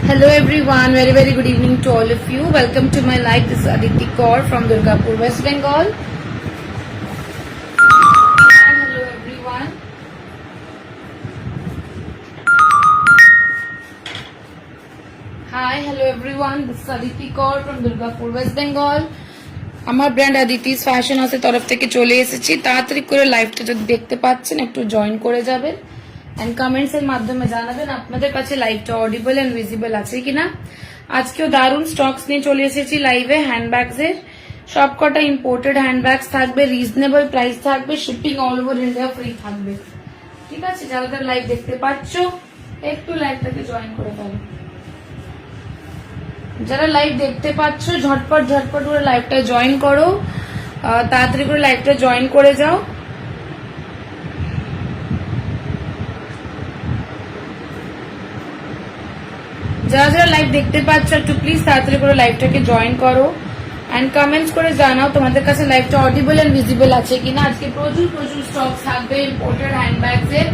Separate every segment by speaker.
Speaker 1: Hello everyone, very good evening to all of you. Welcome to my live. This is Aditi Kaur from Durgapur, West Bengal. Hi, hello everyone. Hi, hello everyone. This is Aditi Kaur from Durgapur, West Bengal. আমার brand Aditi's fashion হাউসের তরফ থেকে চলে এসেছি। তাড়াতাড়ি করে লাইভটা যদি দেখতে পাচ্ছেন একটু জয়েন করে যাবেন এন্ড কমেন্টস এর মাধ্যমে জানাবেন আপনাদের কাছে লাইভটা অডিবল এন্ড ভিজিবল আছে কিনা। আজকেও দারুণ স্টকস নিয়ে চলে এসেছি লাইভে। হ্যান্ডব্যাগস এর সবকটা ইম্পোর্টেড হ্যান্ডব্যাগস থাকবে, রিজনেবল প্রাইস থাকবে, shipping all over India free থাকবে। ঠিক আছে, যারা যারা লাইভ দেখতে পাচ্ছ একটু লাইভটাকে জয়েন করে ফেলো। যারা লাইভ দেখতে পাচ্ছ ঝটপট করে লাইভটা জয়েন করো, তাড়াতাড়ি করে লাইভটা জয়েন করে যাও। যারা যারা লাইভ দেখতে পাচ্ছ একটু প্লিজ তাড়াতাড়ি করে লাইভটাকে জয়েন করো এন্ড কমেন্টস করে জানাও তোমাদের কাছে লাইভটা অডিবল এন্ড ভিজিবল আছে কিনা। আজকে প্রচুর স্টক থাকবে ইম্পোর্টেড হ্যান্ডব্যাগস এর,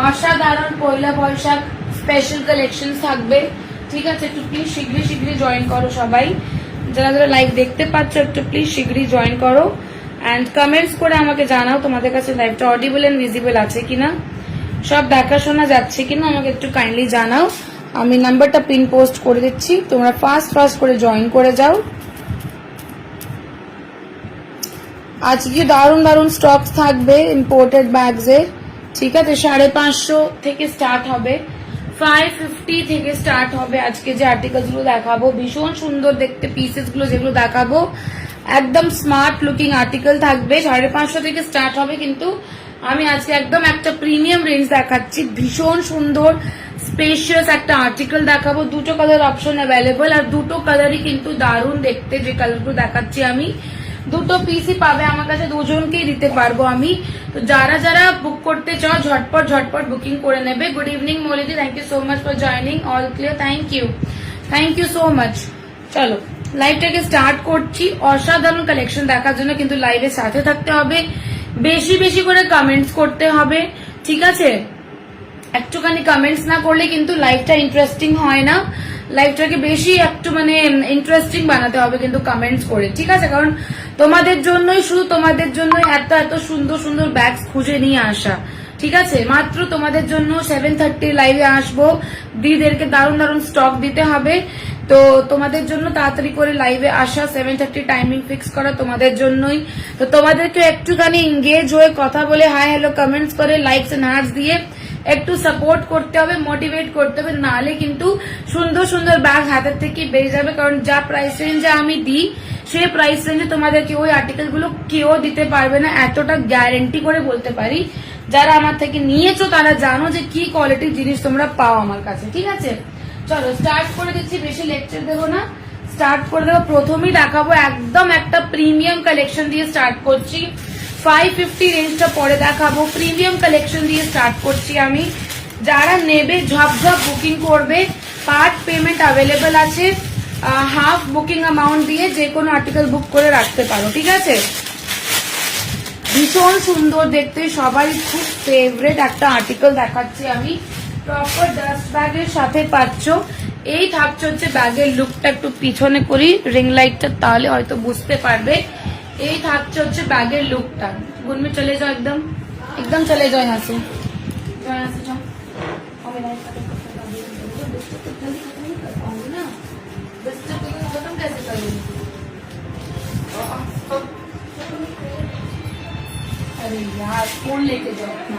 Speaker 1: অসাধারণ পয়লা বৈশাখ স্পেশাল কালেকশন থাকবে। ঠিক আছে, একটু প্লিজ শীঘ্রই জয়েন করো সবাই। যারা যারা লাইভ দেখতে পাচ্ছ একটু প্লিজ শীঘ্রই জয়েন করো এন্ড কমেন্টস করে আমাকে জানাও তোমাদের কাছে লাইভটা অডিবল এন্ড ভিজিবল আছে কিনা, সব দেখাশোনা যাচ্ছে কিনা আমাকে একটু কাইন্ডলি জানাও। আমি নাম্বারটা পিন পোস্ট করে দিচ্ছি, তোমরা ফাস্ট করে জয়েন করে যাও। আজকে দারুণ স্টকস থাকবে ইম্পোর্টেড ব্যাগস এর। ঠিক আছে, 550 থেকে স্টার্ট হবে, 550 থেকে স্টার্ট হবে। আজকে যে আর্টিকেলস গুলো দেখাবো ভীষণ সুন্দর দেখতে, পিসেস গুলো যেগুলো দেখাবো একদম স্মার্ট লুকিং আর্টিকেল থাকবে। 550 থেকে স্টার্ট হবে, কিন্তু আমি আজকে একদম একটা প্রিমিয়াম রেঞ্জ দেখাচ্ছি। ভীষণ সুন্দর স্পেশিয়াস একটা আর্টিকেল দেখাবো। দুটো কালার অপশন অ্যাভেলেবল আর দুটো কালারই কিন্তু দারুণ দেখতে। যে কালারগুলো দেখাচ্ছি আমি দুটো পিসই পাবে আমার কাছে, দুজনকেই দিতে পারবো আমি। তো যারা যারা বুক করতে চাও ঝটপট বুকিং করে নেবে। গুড ইভিনিং মৌলিদি, thank you so much for joining. All clear, thank you so much. চলো লাইভটাকে স্টার্ট করছি। অসাধারণ কালেকশন দেখার জন্য কিন্তু লাইভের সাথে থাকতে হবে, বেশি করে কমেন্টস করতে হবে। ঠিক আছে, একটুখানি কমেন্টস না করলে কিন্তু লাইভটা ইন্টারেস্টিং হয় না। লাইভটাকে বেশি একটু ইন্টারেস্টিং বানাতে হবে কিন্তু কমেন্টস করে। ঠিক আছে, কারণ তোমাদের জন্যই, শুধু তোমাদের জন্যই এত সুন্দর ব্যাগস খুঁজে নিয়ে আসা। ঠিক আছে, মাত্র তোমাদের জন্য 7:30 লাইভে আসবো। দিদেরকে দারুণ স্টক দিতে হবে, তো তোমাদের জন্য তাড়াতাড়ি করে লাইভে আসা, 7:30 টাইমিং ফিক্স করা তোমাদের জন্যই। তো তোমাদেরকে একটুখানি এঙ্গেজ হয়ে কথা বলে হাই হ্যালো কমেন্টস করে লাইকস এন্ড হার্টস দিয়ে একটু সাপোর্ট করতে হবে, মোটিভেট করতে হবে, নাহলে কিন্তু সুন্দর ব্যাগ হাতের থেকে বেরিয়ে যাবে। কারণ যা প্রাইস রেঞ্জে আমি দিই সেই প্রাইস রেঞ্জে তোমাদেরকে ওই আর্টিকেল গুলো কেউ দিতে পারবে না, এতটা গ্যারেন্টি করে বলতে পারি। যারা আমার থেকে নিয়েছো তারা জানো যে কি কোয়ালিটির জিনিস তোমরা পাও আমার কাছে। ঠিক আছে, চলো স্টার্ট করে দিচ্ছি, বেশি লেকচার দেবো না, স্টার্ট করে দেবো। প্রথমেই দেখাবো একদম একটা প্রিমিয়াম কালেকশন দিয়ে স্টার্ট করছি। 550 রেঞ্জটা পরে দেখাবো, প্রিমিয়াম কালেকশন দিয়ে স্টার্ট করছি আমি। যারা নেবে ঝপঝপ বুকিং করবে, পার্ট পেমেন্ট অ্যাভেলেবেল আছে, হাফ বুকিং অ্যামাউন্ট দিয়ে যে কোনো আর্টিকেল বুক করে রাখতে পারো। ঠিক আছে, ভীষণ সুন্দর দেখতে, সবাই খুব ফেভারিট একটা আর্টিকেল দেখাচ্ছি আমি। প্রপার ডাস্ট ব্যাগের সাথে পাচ্ছ। এই থাকছে হচ্ছে ব্যাগের লুকটা, একটু পিছনে করি রিং লাইটটা তাহলে হয়তো বুঝতে পারবে। এই থাকছে হচ্ছে ব্যাগের লুকটা। গুনমি চলে যাও, একদম চলে যাও यहाँ से जाओ। खत्म कैसे करूँगी? अरे यार फोन लेके जाओ अपना।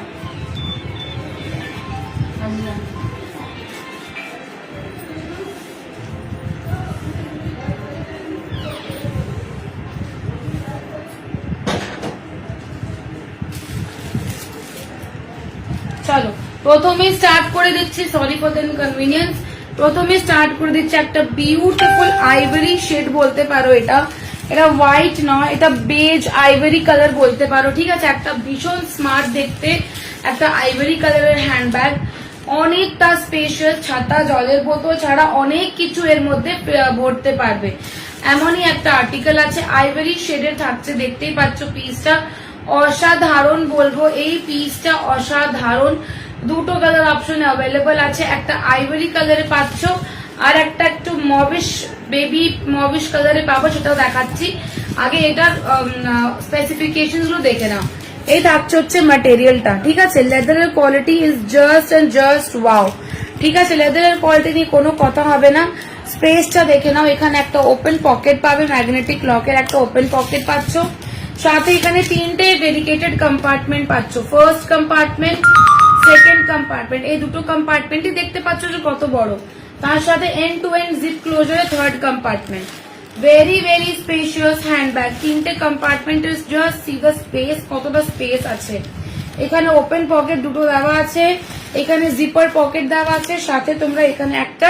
Speaker 1: চলো প্রথমে স্টার্ট করে দিচ্ছি, সরি ফর দ্য ইনকনভিনিয়েন্স। প্রথমে স্টার্ট করে দিচ্ছি একটা বিউটিফুল আইভরি শেড বলতে পারো, এটা হোয়াইট নয়, এটা বেজ আইভরি কালার বলতে পারো। ঠিক আছে, একটা ভীষণ স্মার্ট দেখতে একটা আইভরি কালারের হ্যান্ডব্যাগ, অনেকটা স্পেশাল, ছাতা জলের বোতল ছাড়া অনেক কিছু এর মধ্যে ভরতে পারবে, এমনই একটা আর্টিকেল আছে। আইভরি শেডের থাকছে, দেখতেই পাচ্ছ পিসটা অসাধারণ বলবো, এই পিসটা অসাধারণ। দুটো কালার অপশন অ্যাভেলেবল আছে, একটা আইভরি কালারে পাচ্ছ আর একটা একটু মবিশ বেবি মবিশ কালারে পাবো, সেটাও দেখাচ্ছি। আগে এটার স্পেসিফিকেশন গুলো দেখে নাও। এই থাকছে হচ্ছে ম্যাটেরিয়ালটা, ঠিক আছে। লেদারের quality is just and just wow, ঠিক আছে। লেদারের কোয়ালিটি নিয়ে কোনো কথা হবে না। স্পেসটা দেখে নাও, এখানে একটা ওপেন পকেট পাবে, ম্যাগনেটিক লকের একটা ওপেন পকেট পাচ্ছ, সাথে এখানে তিনটে ডেডিকেটেড কম্পার্টমেন্ট পাচ্ছ। ফার্স্ট কম্পার্টমেন্ট, সেকেন্ড কম্পার্টমেন্ট, এই দুটো কম্পার্টমেন্টই দেখতে পাচ্ছ যে কত বড়। তার সাথে এন্ড টু এন্ড জিপ ক্লোজারে third compartment. Very very spacious handbag, তিনটে compartment, just see the space, কতটা স্পেস আছে। এখানে ওপেন পকেট দুটো দেওয়া আছে, এখানে জিপার পকেট দেওয়া আছে, সাথে তোমরা এখানে একটা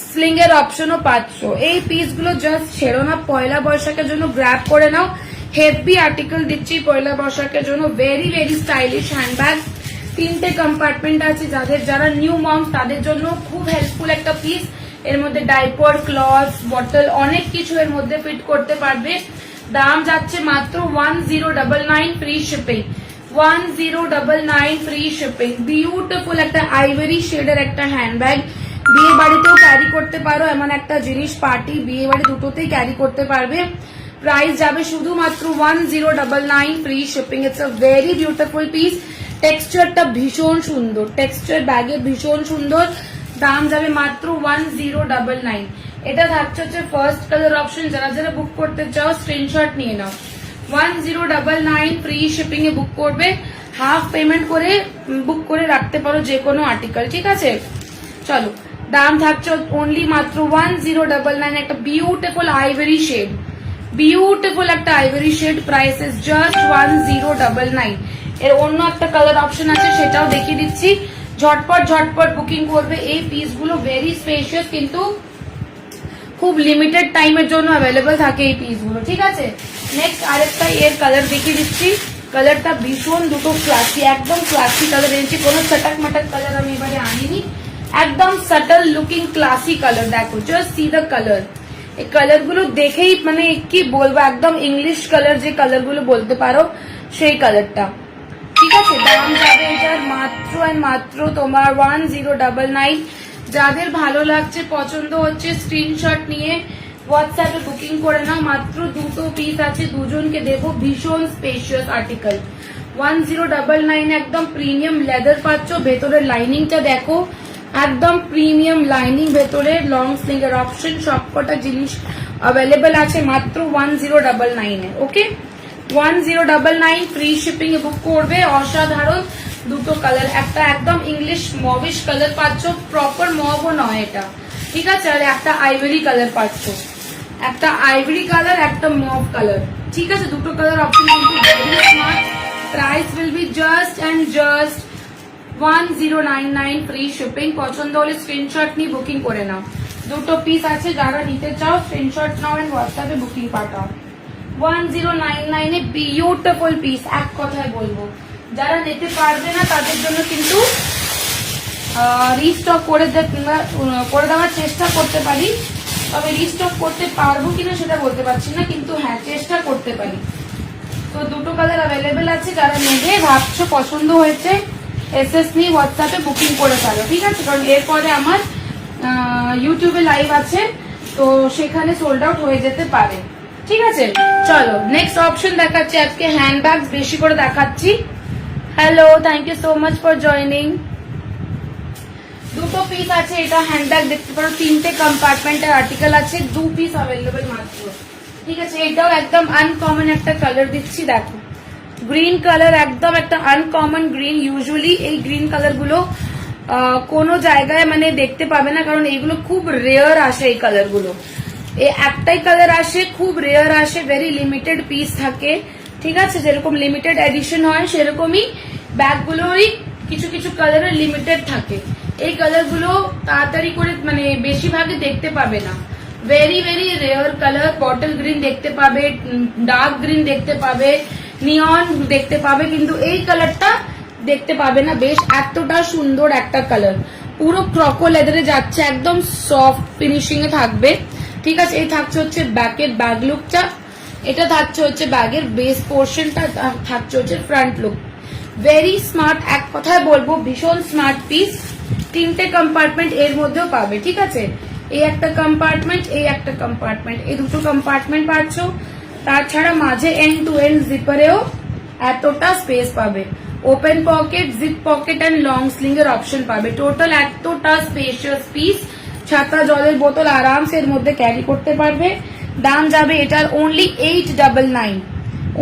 Speaker 1: স্লিং এর অপশনও পাচ্ছ। এই পিসগুলো জাস্ট ছেড়ো না, পয়লা বৈশাখের জন্য গ্র্যাব করে নাও। হেভি আর্টিকেল দিচ্ছি পয়লা বৈশাখের জন্য, ভেরি ভেরি স্টাইলিশ হ্যান্ডব্যাগ। তিনটে কম্পার্টমেন্ট আছে, যারা নিউ মম তাদের জন্য খুব হেল্পফুল একটা পিস। এর মধ্যে ডাইপার, ক্লথ, বটল, অনেক কিছু এর মধ্যে ফিট করতে পারবে। দাম যাচ্ছে মাত্র 1099 free shipping, 1099 free shipping. Beautiful একটা আইভরি শেডের একটা হ্যান্ডব্যাগ, বিয়ে বাড়িতেও ক্যারি করতে পারো, এমন একটা জিনিস পার্টি বিয়ে বাড়ি দুটোতেই ক্যারি করতে পারবে। প্রাইস যাবে শুধুমাত্র 1099 free shipping. It's a very beautiful piece, টেক্সচারটা ভীষণ সুন্দর, টেক্সচার ব্যাগে ভীষণ সুন্দর। দাম যাবে মাত্র 1099। এটা থাকছে হচ্ছে ফার্স্ট কালার অপশন, যারা যারা বুক করতে চাও স্ক্রিনশট নিয়ে নাও। 1099 ফ্রি শিপিং এ বুক করবে, হাফ পেমেন্ট করে বুক করে রাখতে পারো যে কোনো আর্টিকেল, ঠিক আছে। চলো, দাম থাকছে অনলি মাত্র 1099। একটা বিউটিফুল আইভরি শেড, বিউটিফুল একটা ivory shade, price is just 1099। এর অন্য একটা কালার অপশন আছে, সেটাও দেখিয়ে দিচ্ছি। ঝটপট ঝটপট বুকিং করবে। এই পিসগুলো ভেরি স্পেশিয়াস, কিন্তু খুব লিমিটেড টাইমের জন্য অ্যাভেলেবল থাকে এই পিসগুলো, ঠিক আছে। নেক্সট আরেকটা এর কালার দেখিয়ে দিচ্ছি। কালারটা ভীষণ দুটো ক্লাসি, একদম ক্লাসি কালার এনেছি, কোনো চটাক মাটাক কালার আমি এবারে আনিনি, একদম সাটল লুকিং ক্লাসি কালার। দেখো, জাস্ট সি দ্য কালার। এই কালার গুলো দেখেই মানে কি বলবো, একদম ইংলিশ কালার, যে কালার গুলো বলতে পারো সেই কালারটা, ঠিক আছে। দাম যাবে এটার মাত্র আর মাত্র তোমার 1099। যাদের ভালো লাগছে, পছন্দ হচ্ছে, স্ক্রিনশট নিয়ে হোয়াটসঅ্যাপে বুকিং করে নাও। মাত্র দুটো পিস আছে, দুজনকে দেবো। ভীষণ স্পেশিয়াস আর্টিকেল, 1099। একদম প্রিমিয়াম লেদার পাচ্ছ, ভেতরের লাইনিংটা দেখো, একদম প্রিমিয়াম লাইনিং, ভেতরে লং স্লিং এর অপশন, সবকটা জিনিস অ্যাভেলেবেল আছে মাত্র 1099 এ। ওকে, 1099 ফ্রি শিপিং এ বুক করবে। অসাধারণ দুটো কালার, একটা একদম ইংলিশ মবিশ কালার পাচ্ছ, প্রপার মবও নয় এটা, ঠিক আছে। আর একটা আইভরি কালার পাচ্ছ, একটা আইভরি কালার, একটা মব কালার, ঠিক আছে। দুটো কালার অপশন কিন্তু very smart. Price will be just and just 1099 free shipping. পছন্দ হলে স্ক্রিনশট নিয়ে বুকিং করে নাও। দুটো পিস আছে, যারা নিতে চাও স্ক্রিনশট নাও এন্ড হোয়াটসঅ্যাপে booking Pathao. 1099 a beautiful piece, এক কথায় বলবো। যারা নিতে পারবে না তাদের জন্য কিন্তু রিস্টক করে দেওয়ার চেষ্টা করতে পারি, তবে রিস্টক করতে পারবো কিনা সেটা বলতে পারছি না, কিন্তু হ্যাঁ চেষ্টা করতে পারি। তো দুটো কালার অ্যাভেলেবেল আছে, যারা নেবে ভাবছো পছন্দ হয়েছে এসএস নিয়ে হোয়াটসঅ্যাপে বুকিং করে ফেলো, ঠিক আছে। কারণ এরপরে আমার ইউটিউবে লাইভ আছে, তো সেখানে সোল্ড আউট হয়ে যেতে পারে, ঠিক আছে। চলো নেক্সট অপশন দেখাচ্ছি, আজকে হ্যান্ডব্যাগ বেশি করে দেখাচ্ছি। Hello, thank you so much for joining. দুটো পিস আছে, এটা হ্যান্ডব্যাগ দেখতে পারো, তিনটে কম্পার্টমেন্টের আর্টিকেল আছে, 2 পিস অ্যাভেলেবেল মাত্র, ঠিক আছে। এটাও একদম আনকমন একটা কালার দিচ্ছি, দেখো গ্রিন কালার, একদম একটা আনকমন গ্রিন। ইউজুয়ালি এই গ্রিন কালার গুলো কোনো জায়গায় মানে দেখতে পাবে না, কারণ এইগুলো খুব রেয়ার আসে, এই কালার গুলো একটাই কালার আসে, খুব রেয়ার আসে, ভেরি লিমিটেড পিস থাকে, ঠিক আছে। যেরকম লিমিটেড এডিশন হয় সেরকমই ব্যাগগুলোরই কিছু কিছু কালারের লিমিটেড থাকে। এই কালার গুলো তাড়াতাড়ি করে মানে বেশিরভাগই দেখতে পাবে না, very very rare colour. Bottle green দেখতে পাবে, ডার্ক গ্রিন দেখতে পাবে, নিয়ন দেখতে পাবে, কিন্তু এই কালারটা দেখতে পাবে না। বেশ এতটা সুন্দর একটা কালার, পুরো ক্রকো লেদারে যাচ্ছে, একদম সফট ফিনিশিং এ থাকবে, ঠিক আছে। এই থাকছে হচ্ছে ব্যাকের ব্যাগ লুকটা, এটা থাকছে হচ্ছে ব্যাগের বেস পোর্শনটা, থাকছে হচ্ছে ফ্রন্ট লুক। ভেরি স্মার্ট, এক কথায় বলবো ভীষণ স্মার্ট পিস। তিনটে কম্পার্টমেন্ট এর মধ্যেও পাবে, ঠিক আছে। এই একটা কম্পার্টমেন্ট, এই একটা কম্পার্টমেন্ট, এই দুটো কম্পার্টমেন্ট পাচ্ছ। তাছাড়া মাঝে এন্ড টু এন্ড জিপারেও এতটা স্পেস পাবে। Open pocket, zip pocket and long sling এর অপশন পাবে। টোটাল এতটা স্পেশিয়াস পিস, ছাতা জলের বোতল আরামসে এর মধ্যে ক্যারি করতে পারবে। দাম যাবে এটার only 899,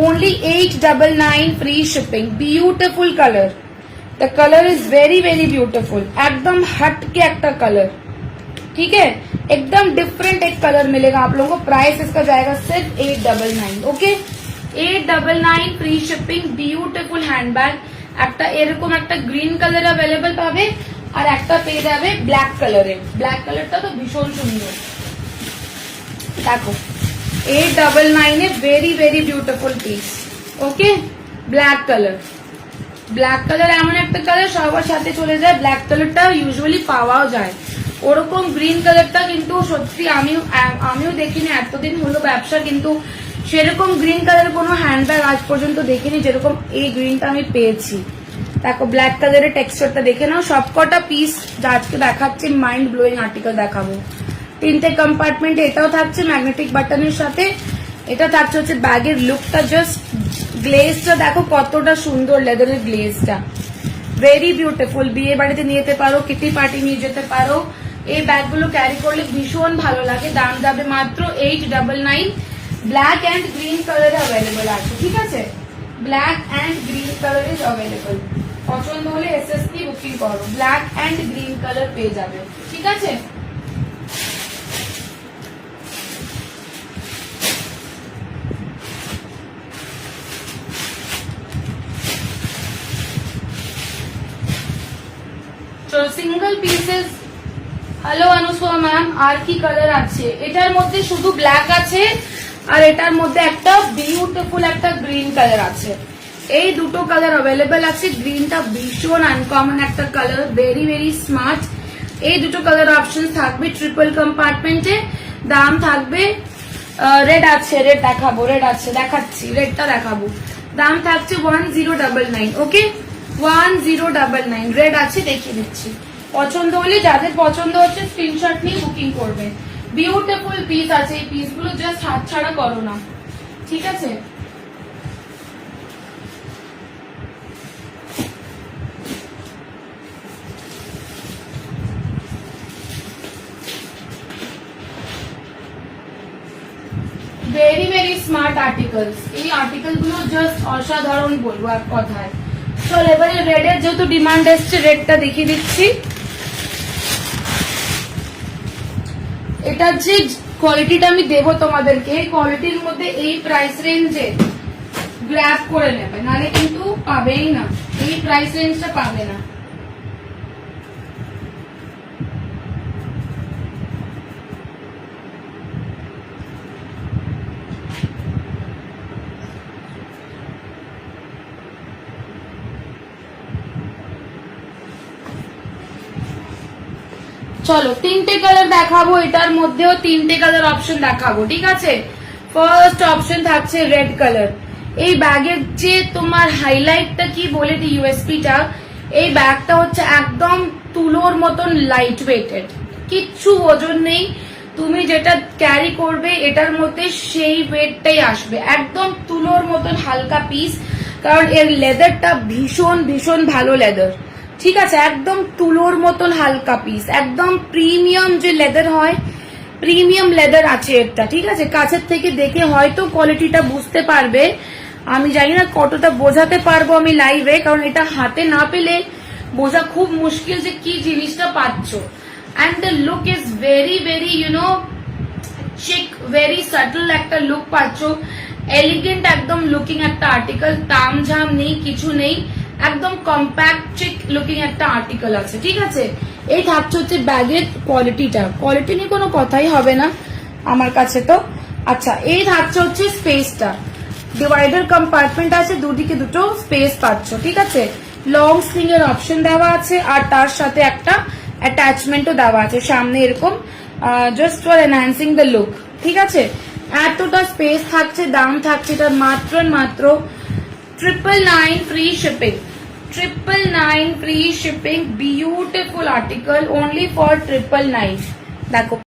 Speaker 1: only 899 free shipping। beautiful color, the color is very very beautiful, एकदम हटके একটা कलर, ठीक है, एकदम डिफरेंट एक कलर मिलेगा आप लोगों को। प्राइस इसका जाएगा सिर्फ 899, okay 899 free shipping. Beautiful handbag, একটা এরকম একটা গ্রিন কালার অ্যাভেলেবল পাবে আর একটা পেয়ে যাবে ব্ল্যাক কালারে। ব্ল্যাক কালারটা তো ভীষণ সুন্দর, দেখো 899 a very very beautiful piece, okay black colour. Black colour এমন একটা কালার সবার সাথে চলে যায়, ব্ল্যাক কালারটা ইউজুয়ালি পাওয়াও যায়। ওরকম গ্রিন কালারটা কিন্তু সত্যি আমিও দেখিনি এতদিন হলো ব্যবসা, কিন্তু সেরকম গ্রিন কালার কোনো হ্যান্ডব্যাগ আজ পর্যন্ত দেখিনি যেরকম এই গ্রিনটা আমি পেয়েছি। দেখো ব্ল্যাক কালারের টেক্সচারটা দেখে নাও। সবকটা পিস যা আজকে দেখাচ্ছে মাইন্ড ব্লোয়িং আর্টিকেল দেখাবো। তিনটে কম্পার্টমেন্ট, এটাও থাকছে ম্যাগনেটিক বাটনের সাথে। এটা থাকছে হচ্ছে ব্যাগের লুকটা, জাস্ট গ্লেজটা দেখো কতটা সুন্দর, লেদারের গ্লেজটা ভেরি বিউটিফুল। বিয়ে বাড়িতে নিয়ে যেতে পারো, কিটি পার্টি নিয়ে যেতে পারো, এই ব্যাগগুলো ক্যারি করলে ভীষণ ভালো লাগে। দাম যাবে মাত্র 899। Black and green colour available আছে, ঠিক আছে, black and green colour is available. পছন্দ হলে এসএসপি বুকিং করো, ব্ল্যাক অ্যান্ড গ্রিন কালার পেয়ে যাবে, ঠিক আছে। Single pieces. Hello Anushka ma'am, আর কি কালার আছে? এটার মধ্যে শুধু ব্ল্যাক আছে আর এটার মধ্যে একটা বিউটিফুল একটা গ্রিন কালার আছে। এই দুটো কালার অ্যাভেলেবেল আছে। গ্রিনটা ভীষণ আনকমন একটা কালার, ভেরি ভেরি স্মার্ট। এই দুটো কালার অপশন থাকবে ট্রিপল কম্পার্টমেন্টে। দাম থাকবে রেড আছে, রেড দেখাবো, রেড আছে দেখাচ্ছি, রেডটা দেখাবো। দাম থাকছে 1099, ওকে 1099 রেড আছে, দেখিয়ে দিচ্ছি। পছন্দ হলে যাদের পছন্দ হচ্ছে স্ক্রিনশট নিয়ে বুকিং করবে। বিউটিফুল পিস আছে, এই পিসগুলো জাস্ট হাতছাড়া করো না, ঠিক আছে। ভেরি ভেরি স্মার্ট আর্টিকেলস, এই আর্টিকেল গুলো জাস্ট অসাধারণ বলবো এক কথায়। চল এবারে রেডের যেহেতু ডিমান্ড এসছে, রেডটা দেখিয়ে দিচ্ছি। এটার যে কোয়ালিটিটা আমি দেবো তোমাদেরকে, কোয়ালিটির মধ্যে এই প্রাইস রেঞ্জে গ্র্যাব করে নেবে, নাহলে কিন্তু পাবেই না, এই প্রাইস রেঞ্জটা পাবে না। চলো তিনটে কালার দেখাবো, এটার মধ্যেও তিনটে কালার অপশন দেখাবো, ঠিক আছে। ফার্স্ট অপশন থাকছে রেড কালার। এই ব্যাগের যে তোমার হাইলাইটটা কি বলে দি ইউএসপিটা, এই ব্যাগটা হচ্ছে একদম তুলোর মতন লাইট ওয়েটেড, কিচ্ছু ওজন নেই। তুমি যেটা ক্যারি করবে এটার মধ্যে সেই ওয়েটটাই আসবে, একদম তুলোর মতন হালকা পিস। কারণ এর লেদারটা ভীষণ ভীষণ ভালো লেদার, ঠিক আছে, একদম তুলোর মতন হালকা পিস, একদম প্রিমিয়াম যে লেদার হয়, প্রিমিয়াম লেদার আছে এটা, ঠিক আছে। কাছের থেকে দেখে হয়তো কোয়ালিটিটা বুঝতে পারবে, আমি জানি না কতটা বোঝাতে পারবো আমি লাইভে, কারণ এটা হাতে না পেলে বোঝা খুব মুশকিল যে কি জিনিসটা পাচ্ছ। And the look is very very you know chic, very subtle একটা লুক পাচ্ছ, এলিগেন্ট একদম লুকিং একটা আর্টিকেল, তামঝাম নেই, কিছু নেই, একদম কম্প্যাক্ট চিক লুকিং একটা আর্টিকেল আছে, ঠিক আছে। এই থাকছে হচ্ছে ব্যাগের কোয়ালিটিটা, কোয়ালিটি নিয়ে কোনো কথাই হবে না আমার কাছে তো। আচ্ছা, এই থাকছে হচ্ছে স্পেসটা, ডিভাইডার কম্পার্টমেন্ট আছে, দুদিকে দুটো স্পেস পাচ্ছ, ঠিক আছে। লং স্লিং এর অপশন দেওয়া আছে আর তার সাথে একটা অ্যাটাচমেন্টও দেওয়া আছে সামনে এরকম, just for enhancing the look, ঠিক আছে। এতটা স্পেস থাকছে। দাম থাকছে এটা মাত্র মাত্র 999 free shipping, 999 free shipping, beautiful article only for 999। দেখো